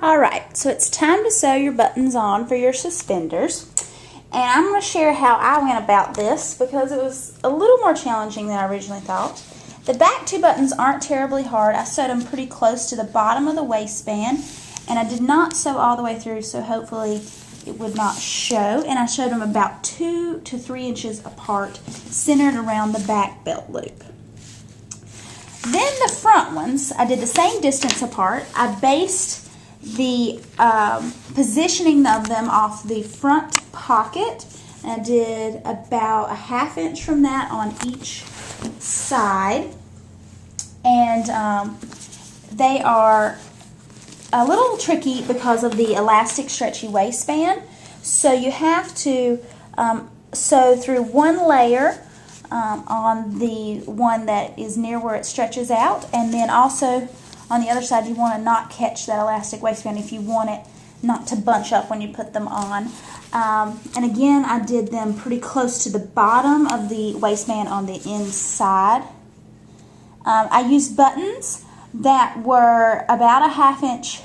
Alright, so it's time to sew your buttons on for your suspenders. And I'm going to share how I went about this because it was a little more challenging than I originally thought. The back two buttons aren't terribly hard. I sewed them pretty close to the bottom of the waistband, and I did not sew all the way through, so hopefully it would not show. And I sewed them about 2 to 3 inches apart, centered around the back belt loop. Then the front ones, I did the same distance apart. I based the positioning of them off the front pocket. I did about a ½ inch from that on each side, and they are a little tricky because of the elastic stretchy waistband, so you have to sew through one layer on the one that is near where it stretches out, and then also on the other side you want to not catch that elastic waistband if you want it not to bunch up when you put them on. And again, I did them pretty close to the bottom of the waistband on the inside. I used buttons that were about a ½ inch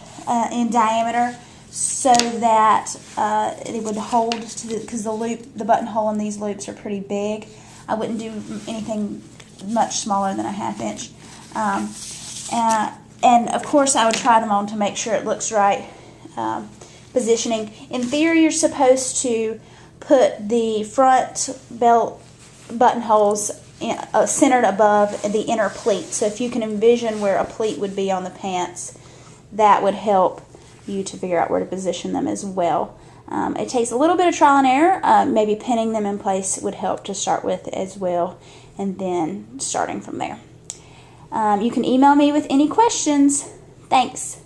in diameter so that it would hold to because the buttonhole in these loops are pretty big. I wouldn't do anything much smaller than a ½ inch. And of course I would try them on to make sure it looks right. Positioning. In theory, you're supposed to put the front belt buttonholes centered above the inner pleat. So if you can envision where a pleat would be on the pants, that would help you to figure out where to position them as well. It takes a little bit of trial and error. Maybe pinning them in place would help to start with as well, and then starting from there. You can email me with any questions. Thanks.